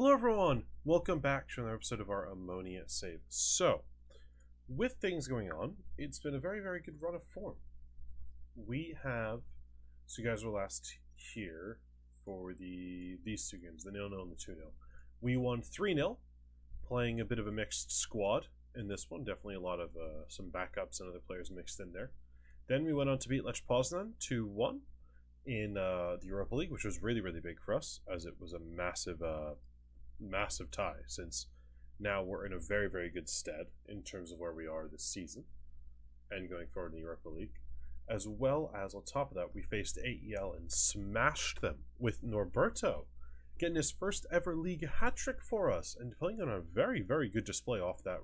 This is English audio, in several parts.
Hello everyone! Welcome back to another episode of our Ammonia save. So, with things going on, it's been a very good run of form. We have, so you guys were last here for these two games, the 0-0 and the 2-0. We won 3-0, playing a bit of a mixed squad in this one. Definitely a lot of some backups and other players mixed in there. Then we went on to beat Lech Poznan 2-1 in the Europa League, which was really big for us, as it was a massive tie, since now we're in a very good stead in terms of where we are this season and going forward in the Europa League. As well as, on top of that, we faced AEL and smashed them with Norberto getting his first ever league hat-trick for us and playing on a very good display off that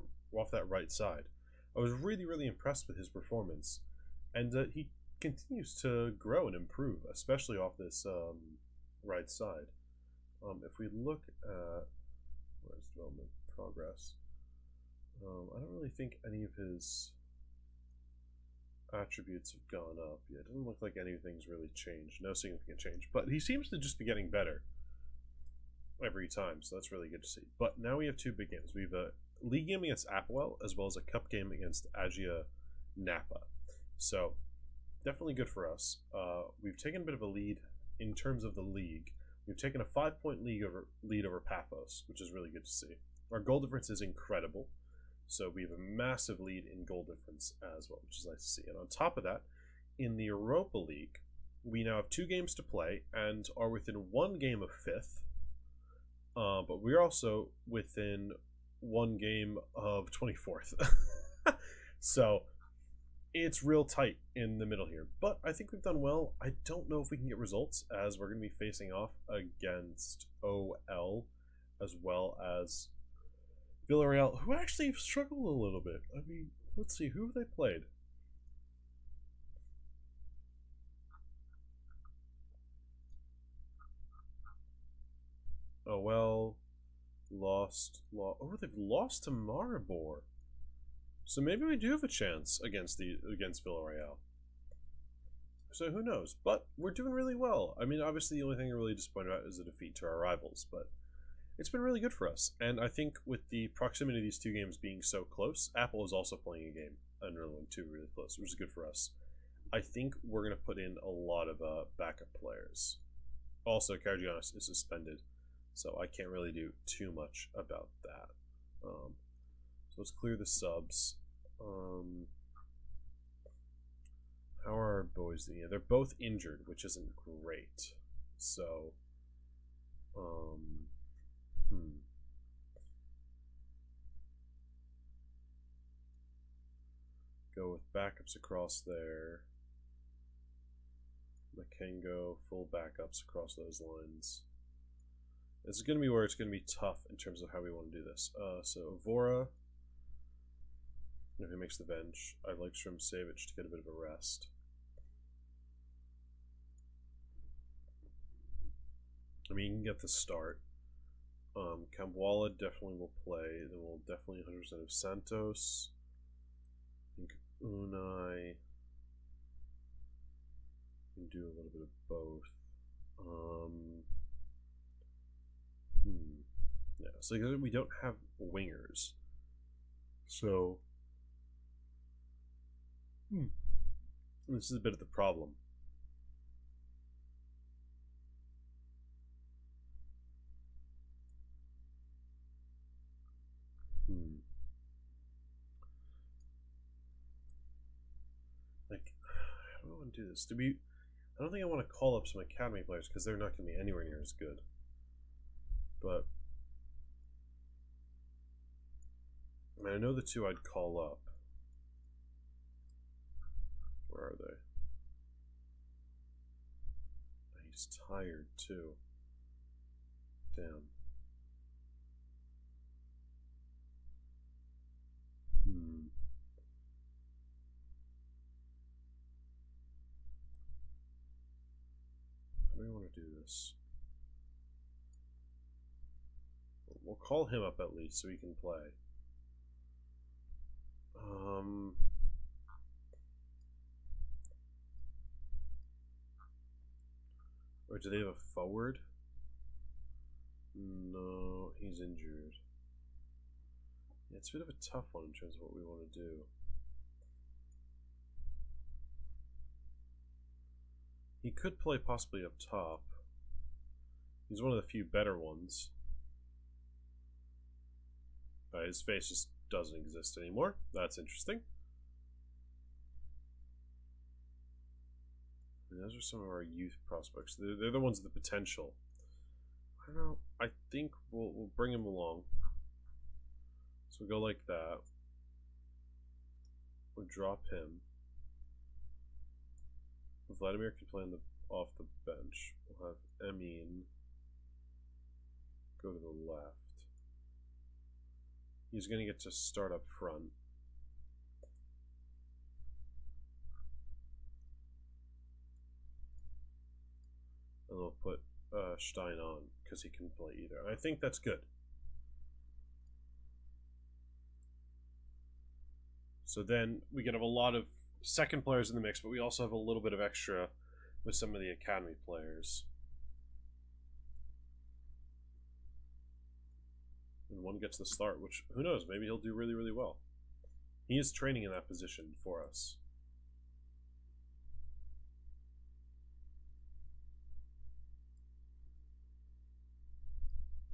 right side. I was really impressed with his performance, and he continues to grow and improve, especially off this right side. If we look at where's development progress, I don't really think any of his attributes have gone up. Yeah, it doesn't look like anything's really changed. No significant change, but he seems to just be getting better every time, so that's really good to see. But now we have two big games. We have a league game against APOEL as well as a cup game against Agia Napa. So definitely good for us. We've taken a bit of a lead in terms of the league. We've taken a 5-point lead over Paphos, which is really good to see. Our goal difference is incredible, so we have a massive lead in goal difference as well, which is nice to see. And on top of that, in the Europa League, we now have 2 games to play and are within 1 game of 5th, but we're also within 1 game of 24th. So it's real tight in the middle here, but I think we've done well. I don't know if we can get results, as we're going to be facing off against OL as well as Villarreal, who actually struggled a little bit. I mean, let's see, who have they played? OL they've lost to Maribor. So maybe we do have a chance against Villarreal. So who knows? But we're doing really well. I mean, obviously the only thing I'm really disappointed about is the defeat to our rivals, but it's been really good for us. And I think with the proximity of these 2 games being so close, Apple is also playing a game, another one too, really close, which is good for us. I think we're going to put in a lot of backup players. Also, Cargianis is suspended, so I can't really do too much about that. So let's clear the subs. How are our boys doing? Yeah, they're both injured, which isn't great. So, go with backups across there. Makengo, full backups across those lines. This is going to be where it's going to be tough in terms of how we want to do this. So Vora, if he makes the bench, I'd like Savage to get a bit of a rest. I mean, you can get the start. Kamwala definitely will play. Then we'll definitely 100% of Santos. I think Unai can do a little bit of both. Yeah, so we don't have wingers. So this is a bit of the problem. Like, how do I want to do this? I don't think I want to call up some academy players because they're not going to be anywhere near as good. But I mean, I know the 2 I'd call up. Where are they? He's tired too. Damn. How do we want to do this? We'll call him up at least so he can play. Or do they have a forward? No. He's injured. Yeah, it's a bit of a tough one in terms of what we want to do. He could play possibly up top. He's one of the few better ones. His face just doesn't exist anymore. That's interesting. And those are some of our youth prospects. They're the ones with the potential. I don't know. I think we'll bring him along. So we'll go like that. We'll drop him. Vladimir can play off the bench. We'll have Emin go to the left. He's going to get to start up front. And we'll put Stein on because he can play either. I think that's good. So then we can have a lot of second players in the mix, but we also have a little bit of extra with some of the academy players. And one gets the start, which, who knows, maybe he'll do really, really well. He is training in that position for us.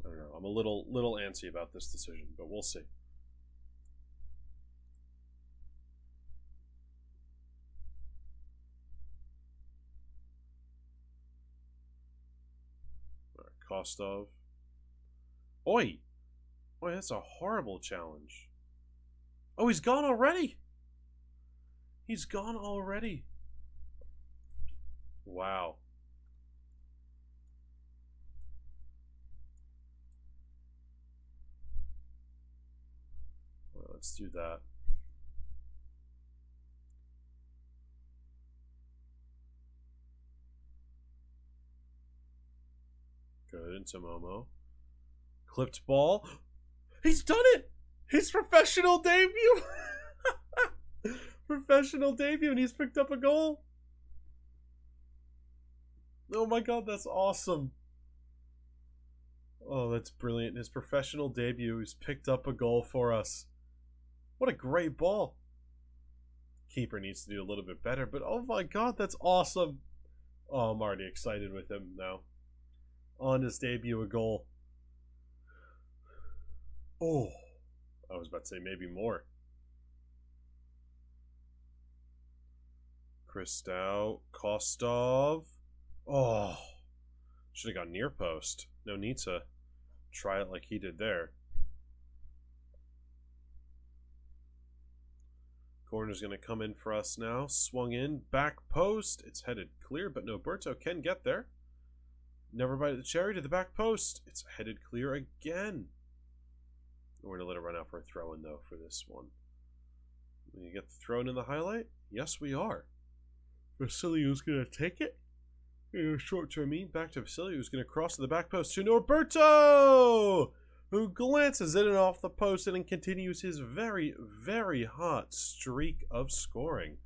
I don't know. I'm a little antsy about this decision, but we'll see. All right, Kostov. Oi! Boy, that's a horrible challenge. Oh, he's gone already! He's gone already. Wow. Well, let's do that. Good into Momo. Clipped ball. He's done it! His professional debut! Professional debut, and he's picked up a goal. Oh my god, that's awesome. Oh, that's brilliant. His professional debut, he's picked up a goal for us. What a great ball. Keeper needs to do a little bit better, but oh my god, that's awesome. Oh, I'm already excited with him now. On his debut, a goal. Oh, I was about to say maybe more. Christou, Kostov. Oh, should have gone near post. No need to try it like he did there. Corner's going to come in for us now. Swung in, back post. It's headed clear, but Noberto can get there. Never bite the cherry to the back post. It's headed clear again. We're going to let it run out for a throw-in, though, for this one. Will you get the throw-in in the highlight? Yes, we are. Vasiliu's going to take it. Short to Amin. Back to Vasiliu, who's going to cross to the back post to Norberto, who glances in and off the post and continues his very, very hot streak of scoring.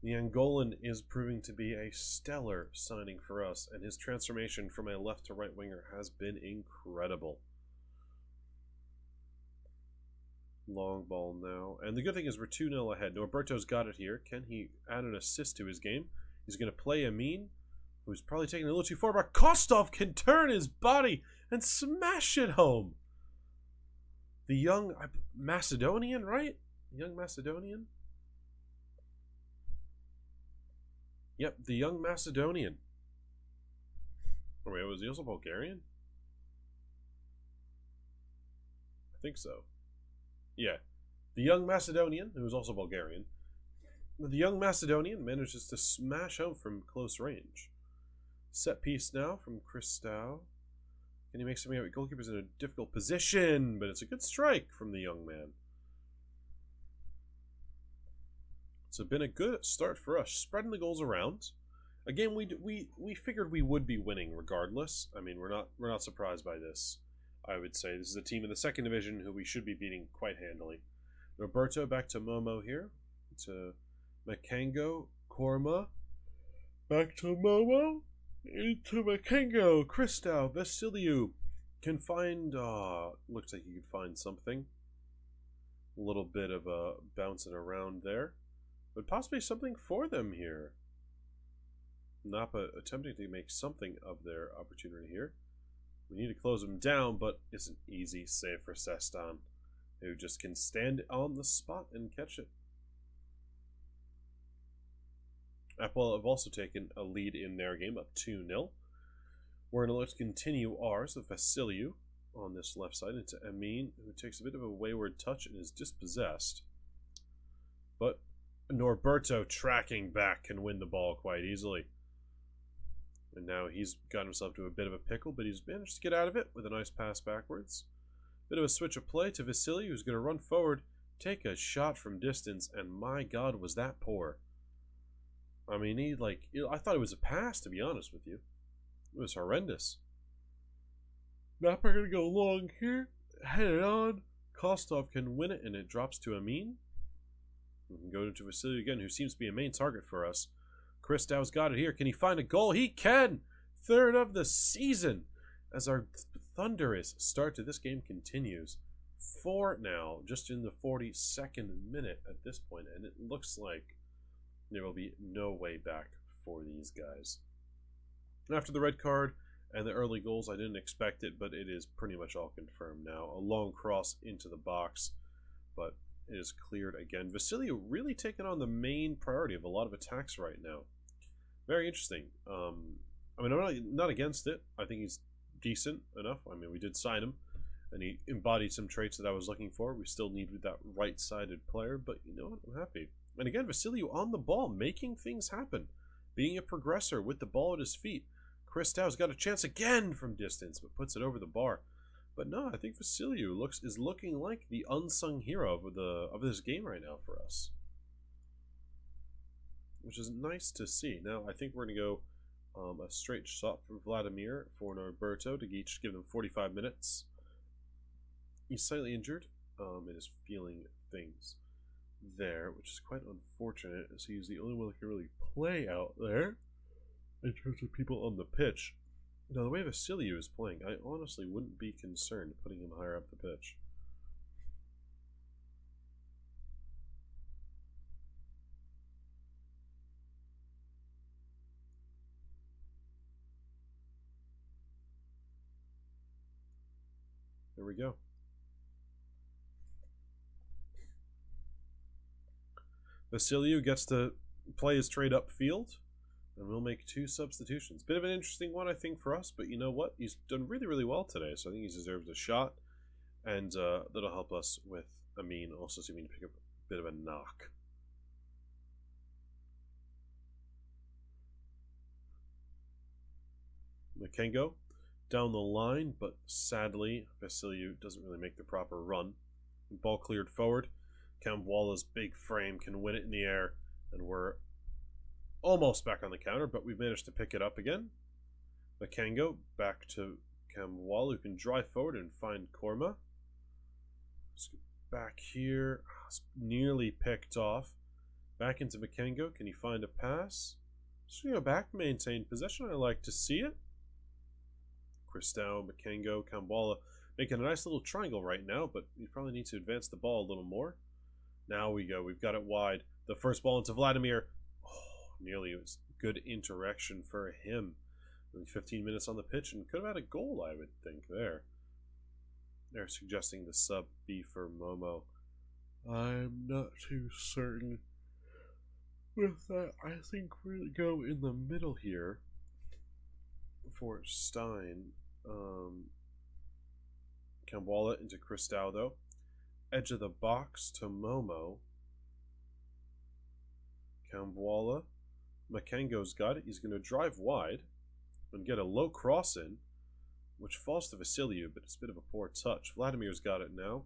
The Angolan is proving to be a stellar signing for us, and his transformation from a left to right winger has been incredible. Long ball now. And the good thing is we're 2-0 ahead. Norberto's got it here. Can he add an assist to his game? He's going to play Amin, who's probably taking a little too far, but Kostov can turn his body and smash it home. The young Macedonian, right? Young Macedonian? Yep, the young Macedonian. Oh, wait, was he also Bulgarian? I think so. Yeah, the young Macedonian, who is also Bulgarian, the young Macedonian manages to smash home from close range. Set piece now from Christou. Can he make something out? Goalkeeper's in a difficult position, but it's a good strike from the young man. It's been a good start for us, spreading the goals around. Again, we figured we would be winning regardless. I mean, we're not surprised by this. I would say this is a team in the second division who we should be beating quite handily. Roberto back to Momo here, to Makengo, Korma, back to Momo, into Makengo, Christou, Vasiliu, Can find, looks like you could find something. A little bit of bouncing around there. But possibly something for them here. Napa attempting to make something of their opportunity here. We need to close them down, but it's an easy save for Sestan, who just can stand on the spot and catch it. APOEL have also taken a lead in their game, up 2-0. We're going to let's continue ours with Vasiliu on this left side into Amin, who takes a bit of a wayward touch and is dispossessed. But Norberto tracking back can win the ball quite easily. And now he's got himself to a bit of a pickle, but he's managed to get out of it with a nice pass backwards. Bit of a switch of play to Vasiliu, who's going to run forward, take a shot from distance, and my God, was that poor. I mean, I thought it was a pass, to be honest with you. It was horrendous. Napa going to go long here, head it on. Kostov can win it, and it drops to Amin. We can go to Vasiliu again, who seems to be a main target for us. Christow's got it here. Can he find a goal? He can! Third of the season as our thunderous start to this game continues. 4 now, just in the 42nd minute at this point, and it looks like there will be no way back for these guys. After the red card and the early goals, I didn't expect it, but it is pretty much all confirmed now. A long cross into the box, but it is cleared again. Vasiliu really taking on the main priority of a lot of attacks right now. Very interesting. I mean, I'm not against it. I think he's decent enough. I mean, we did sign him, and he embodied some traits that I was looking for. We still needed that right-sided player, but you know what? I'm happy. And again, Vasiliu on the ball, making things happen. Being a progressor with the ball at his feet. Christow's got a chance again from distance, but puts it over the bar. But no, I think Vasiliu is looking like the unsung hero of this game right now for us, which is nice to see. Now I think we're going to go a straight shot for Vladimir for Norberto to each give them 45 minutes. He's slightly injured and is feeling things there, which is quite unfortunate, as he's the only one that can really play out there in terms of people on the pitch. Now, the way Vasiliu is playing, I honestly wouldn't be concerned putting him higher up the pitch. There we go. Vasiliu gets to play his trade upfield, and we'll make 2 substitutions. Bit of an interesting one, I think, for us, but you know what? He's done really, really well today, so I think he deserves a shot, and that'll help us with Amin also seeming to pick up a bit of a knock. Makengo down the line, but sadly, Vasiliu doesn't really make the proper run. Ball cleared forward. Kamwala's big frame can win it in the air, and we're almost back on the counter, but we've managed to pick it up again. Makengo back to Kamwala, who can drive forward and find Korma. Back here, nearly picked off. Back into Makengo. Can he find a pass? Just gonna go back, maintain possession. I like to see it. Christow, Makengo, Kamwala making a nice little triangle right now, but we probably need to advance the ball a little more. Now we go. We've got it wide. The first ball into Vladimir. Oh, nearly it was good interaction for him. Only 15 minutes on the pitch and could have had a goal, I would think, there. They're suggesting the sub be for Momo. I'm not too certain with that. I think we're going to go in the middle here for Stein. Kamwala into Christow, though. Edge of the box to Momo. Kamwala. Makengo's got it. He's going to drive wide and get a low cross in, which falls to Vasiliu, but it's a bit of a poor touch. Vladimir's got it now.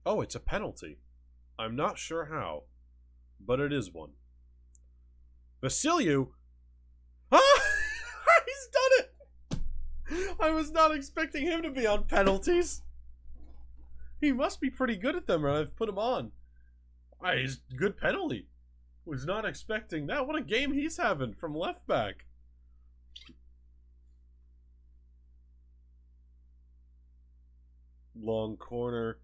Oh, it's a penalty. I'm not sure how, but it is one. Vasiliu! Ah! He's done it! I was not expecting him to be on penalties. He must be pretty good at them, or I've put him on. He's good penalty. Was not expecting that. What a game he's having from left back. Long corner.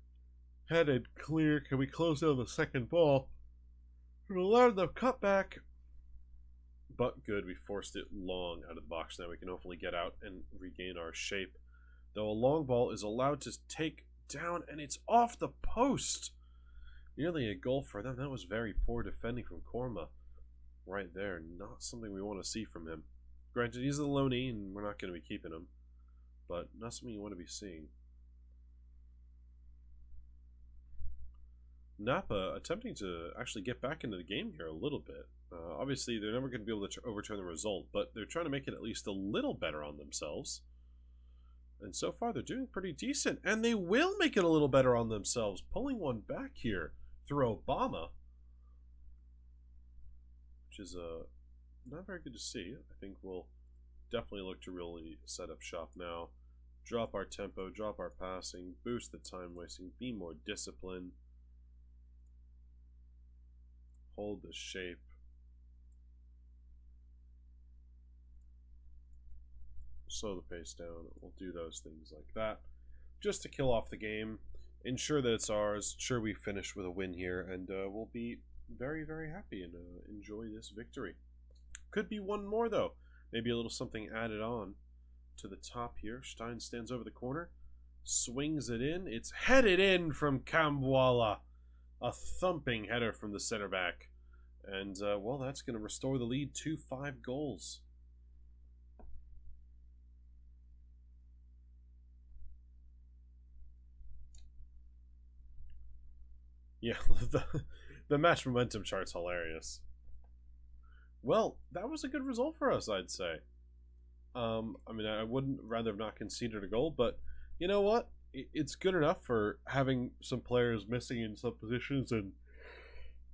Headed clear. Can we close down the second ball? We're allowed the cutback. But good, we forced it long out of the box. Now we can hopefully get out and regain our shape. Though a long ball is allowed to take down, and it's off the post. Nearly a goal for them. That was very poor defending from Korma. Right there. Not something we want to see from him. Granted, he's a loanee, and we're not going to be keeping him. But not something you want to be seeing. Napa attempting to actually get back into the game here a little bit. Obviously, they're never going to be able to overturn the result, but they're trying to make it at least a little better on themselves. And so far, they're doing pretty decent. And they will make it a little better on themselves, pulling one back here through Obama. Which is not very good to see. I think we'll definitely look to really set up shop now. Drop our tempo, drop our passing, boost the time wasting, be more disciplined. Hold the shape. Slow the pace down. We'll do those things like that. Just to kill off the game. Ensure that it's ours. Sure, we finish with a win here. And we'll be very, very happy and enjoy this victory. Could be one more, though. Maybe a little something added on to the top here. Stein stands over the corner. Swings it in. It's headed in from Kambwala. A thumping header from the center back. And, well, that's going to restore the lead to 5 goals. Yeah, the match momentum chart's hilarious. Well, that was a good result for us, I'd say. I mean, I wouldn't rather have not conceded a goal, but you know what? It's good enough for having some players missing in some positions and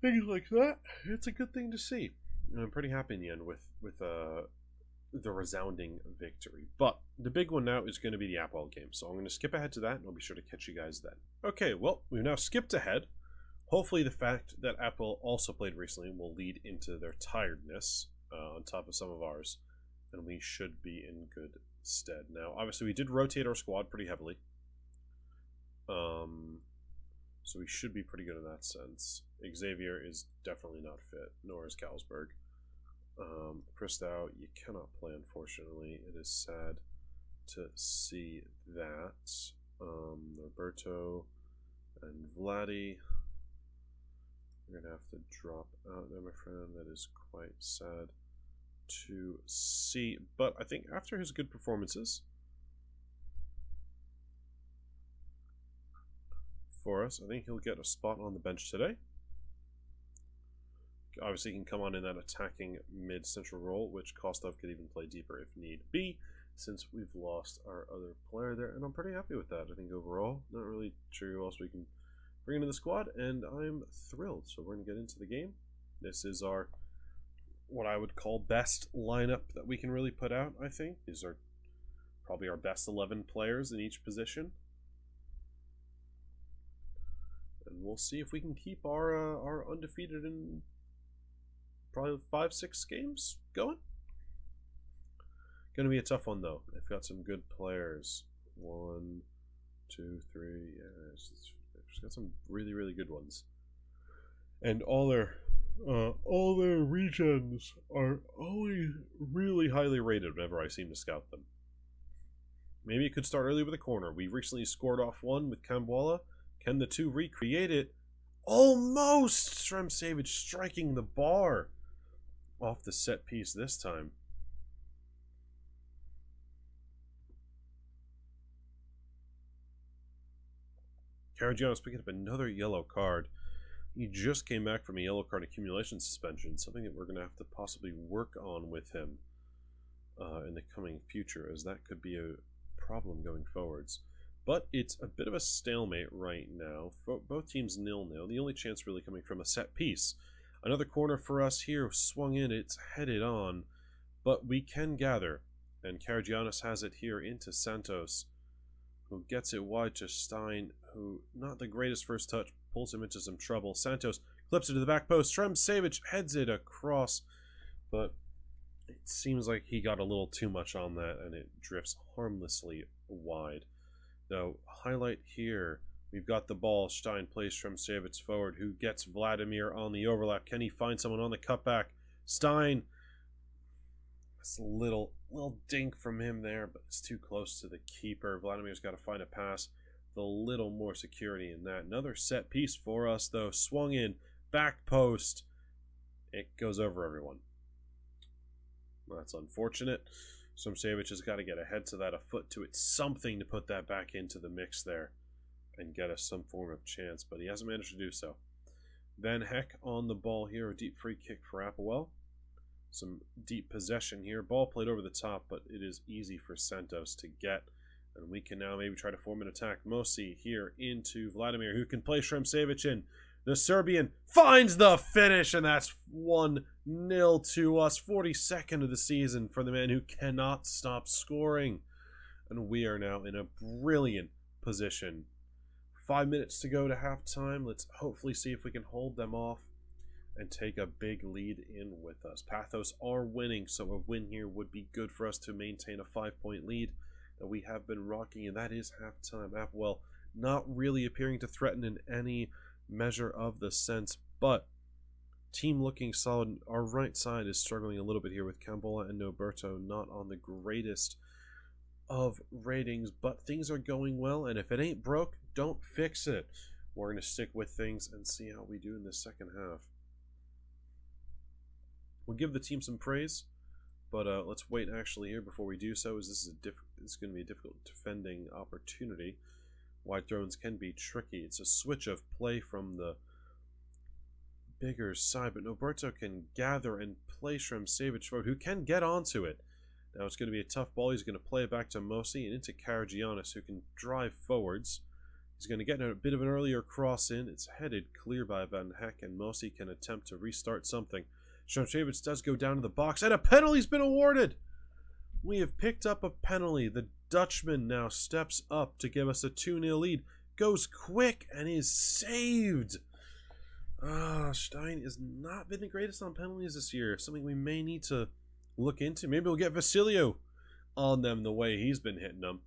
things like that. It's a good thing to see. And I'm pretty happy in the end with the resounding victory. But the big one now is going to be the APOEL game. So I'm going to skip ahead to that, and I'll be sure to catch you guys then. Okay, well, we've now skipped ahead. Hopefully the fact that APOEL also played recently will lead into their tiredness on top of some of ours. And we should be in good stead. Now, obviously, we did rotate our squad pretty heavily. So we should be pretty good in that sense. Xavier is definitely not fit, nor is Carlsberg. Christau, you cannot play, unfortunately. It is sad to see that. Roberto and Vladdy. You're going to have to drop out there, my friend. That is quite sad to see. But I think after his good performances for us, I think he'll get a spot on the bench today. Obviously, he can come on in that attacking mid-central role, which Kostov could even play deeper if need be, since we've lost our other player there. And I'm pretty happy with that, I think, overall. Not really sure who else we can bring into the squad, and I'm thrilled. So we're going to get into the game. This is our, what I would call, best lineup that we can really put out, I think. These are probably our best 11 players in each position. And we'll see if we can keep our undefeated in probably 5-6 games going. Gonna be a tough one, though. They've got some good players. 1, 2, 3, yeah, it's got some really, really good ones. And all their regions are always really highly rated whenever I seem to scout them. Maybe it could start early with a corner. We recently scored off one with Kambwala. Can the two recreate it? Almost! Stremsavage striking the bar off the set piece this time. Karagiannis picking up another yellow card. He just came back from a yellow card accumulation suspension, something that we're going to have to possibly work on with him in the coming future, as that could be a problem going forwards. But it's a bit of a stalemate right now. Both teams 0-0. The only chance really coming from a set piece. Another corner for us here. Swung in. It's headed on. But we can gather. And Karagiannis has it here into Santos, who gets it wide to Stein, who, not the greatest first touch, pulls him into some trouble. Santos clips it to the back post. Stremsavage heads it across. But it seems like he got a little too much on that, and it drifts harmlessly wide. Now, highlight here. We've got the ball. Stein plays Shremsevich forward, who gets Vladimir on the overlap. Can he find someone on the cutback? Stein. That's a little dink from him there, but it's too close to the keeper. Vladimir's got to find a pass with a little more security in that. Another set piece for us, though. Swung in. Back post. It goes over everyone. That's unfortunate. Shremsevich has got to get ahead to that, a foot to it, something to put that back into the mix there and get us some form of chance, but he hasn't managed to do so. Van Heck on the ball here, a deep free kick for APOEL. Some deep possession here. Ball played over the top, but it is easy for Santos to get, and we can now maybe try to form an attack. Mosi here into Vladimir, who can play Shremsevich in. The Serbian finds the finish, and that's 1-0 to us. 42nd of the season for the man who cannot stop scoring. And we are now in a brilliant position. 5 minutes to go to halftime. Let's hopefully see if we can hold them off and take a big lead in with us. Pathos are winning, so a win here would be good for us to maintain a 5-point lead that we have been rocking, and that is halftime. APOEL not really appearing to threaten in any measure of the sense, but team looking solid. Our right side is struggling a little bit here with Cambola and Noberto not on the greatest of ratings, but things are going well, and if it ain't broke, don't fix it. We're going to stick with things and see how we do in the second half. We'll give the team some praise, but let's wait actually here before we do so, as this is going to be a difficult defending opportunity. Wide throws can be tricky. It's a switch of play from the bigger side, but Noberto can gather and play Shremsevich forward, who can get onto it. Now it's going to be a tough ball. He's going to play it back to Mosi and into Karagiannis, who can drive forwards. He's going to get a bit of an earlier cross in. It's headed clear by Van Heck, and Mosi can attempt to restart something. Shremsevich does go down to the box, and a penalty's been awarded! We have picked up a penalty. The Dutchman now steps up to give us a 2-0 lead. Goes quick and is saved. Stein has not been the greatest on penalties this year. Something we may need to look into. Maybe we'll get Vasilio on them the way he's been hitting them.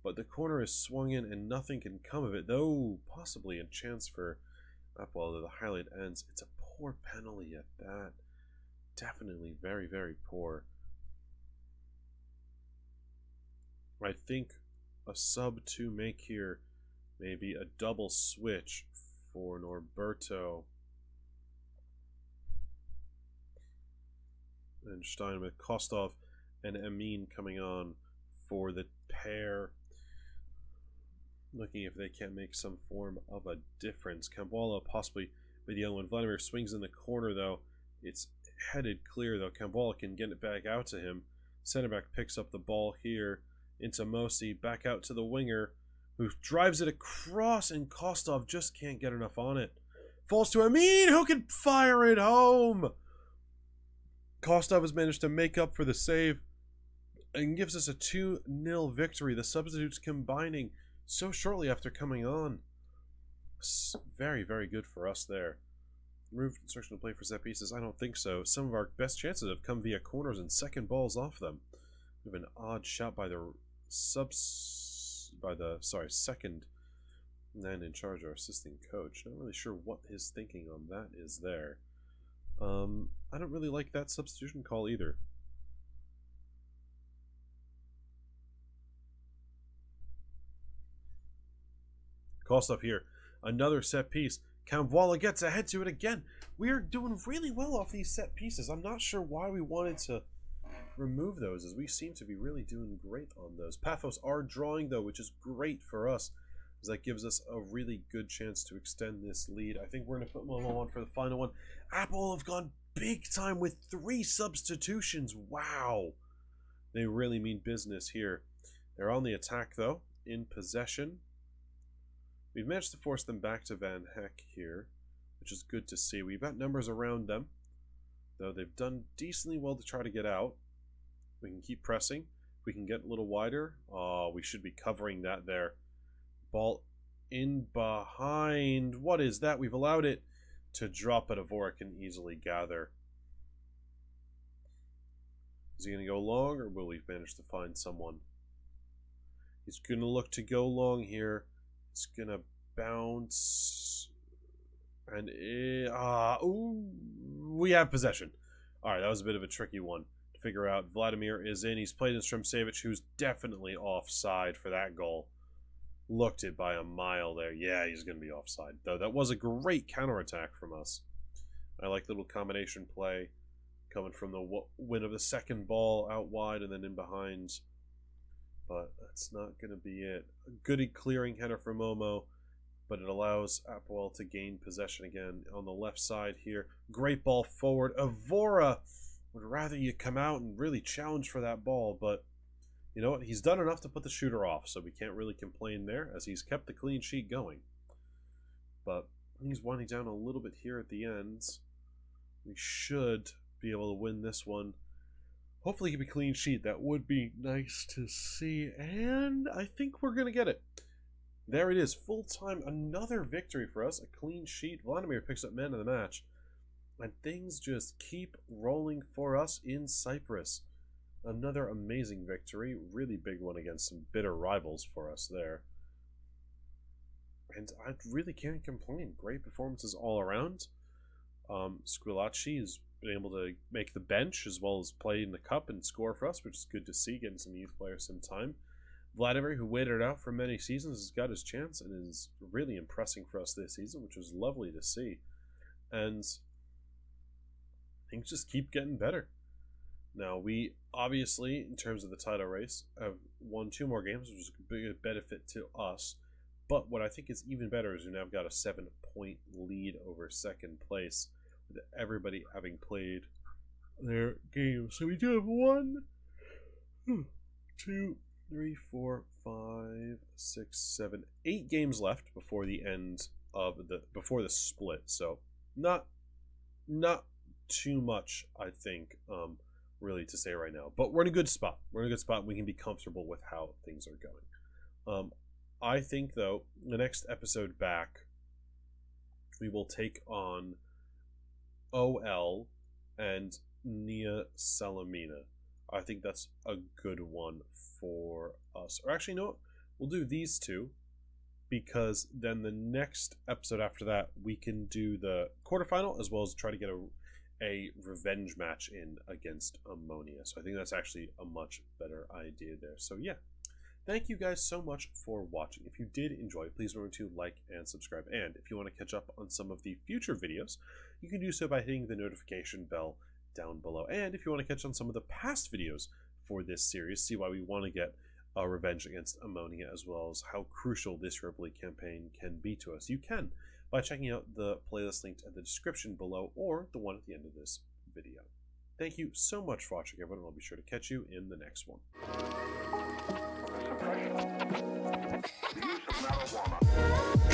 But the corner is swung in and nothing can come of it. Though possibly a chance for APOEL. The highlight ends. It's a poor penalty at that. Definitely very, very poor. I think a sub to make here, maybe a double switch for Norberto and Stein, with Kostov and Amin coming on for the pair, looking if they can't make some form of a difference. Cambola possibly be the other one. Vladimir swings in the corner though. It's headed clear though. Cambola can get it back out to him. Center back picks up the ball here into Mosi, back out to the winger, who drives it across, and Kostov just can't get enough on it. Falls to Amin, who can fire it home. Kostov has managed to make up for the save and gives us a 2-0 victory. The substitutes combining so shortly after coming on. Very, very good for us there. Removed instructional play for set pieces? I don't think so. Some of our best chances have come via corners and second balls off them. We have an odd shot by the second man in charge, our assistant coach. Not really sure what his thinking on that is there. I don't really like that substitution call either. Kostov here. Another set piece. Kamwala gets ahead to it again. We are doing really well off these set pieces. I'm not sure why we wanted to remove those, as we seem to be really doing great on those. Pathos are drawing though, which is great for us, as that gives us a really good chance to extend this lead. I think we're going to put Momo on for the final one. APOEL have gone big time with 3 substitutions. Wow. They really mean business here. They're on the attack though, in possession. We've managed to force them back to Van Heck here, which is good to see. We've got numbers around them, though they've done decently well to try to get out. We can keep pressing. If we can get a little wider, we should be covering that there. Ball in behind. What is that? We've allowed it to drop, but Avora can easily gather. Is he going to go long, or will we manage to find someone? He's going to look to go long here. It's going to bounce. And we have possession. All right, that was a bit of a tricky one to figure out. Vladimir is in. He's played in Stremcevic, who's definitely offside for that goal. Looked it by a mile there. Yeah, he's going to be offside, though. That was a great counterattack from us. I like the little combination play coming from the win of the second ball out wide and then in behind. But that's not going to be it. A goody clearing header from Momo, but it allows APOEL to gain possession again on the left side here. Great ball forward. Evora would rather you come out and really challenge for that ball, but you know what? He's done enough to put the shooter off, so we can't really complain there as he's kept the clean sheet going. But he's winding down a little bit here at the ends. We should be able to win this one. Hopefully keep a clean sheet. That would be nice to see. And I think we're going to get it. There it is. Full time. Another victory for us. A clean sheet. Vladimir picks up man of the match. And things just keep rolling for us in Cyprus. Another amazing victory. Really big one against some bitter rivals for us there. And I really can't complain. Great performances all around. Squillaci has been able to make the bench as well as play in the cup and score for us, which is good to see, getting some youth players some time. Vladimir, who waited it out for many seasons, has got his chance and is really impressing for us this season, which was lovely to see. And things just keep getting better. Now, we obviously, in terms of the title race, have won 2 more games, which is a big benefit to us. But what I think is even better is we now got a 7-point lead over second place, with everybody having played their games. So we do have 1, 2, 3, 4, 5, 6, 7, 8 games left before the end of before the split. So not too much, I think, really to say right now. But we're in a good spot. We're in a good spot. We can be comfortable with how things are going. I think, though, the next episode back, we will take on OL and Nia Salamina. I think that's a good one for us. Or actually, no, we'll do these 2, because then the next episode after that, we can do the quarterfinal as well as try to get a revenge match in against Omonia. So I think that's actually a much better idea there. So yeah. Thank you guys so much for watching. If you did enjoy, please remember to like and subscribe. And if you want to catch up on some of the future videos, you can do so by hitting the notification bell down below. And if you want to catch on some of the past videos for this series, see why we want to get a revenge against Omonia, as well as how crucial this Europa League campaign can be to us, you can by checking out the playlist linked in the description below or the one at the end of this video. Thank you so much for watching, everyone, and I'll be sure to catch you in the next one. The use of marijuana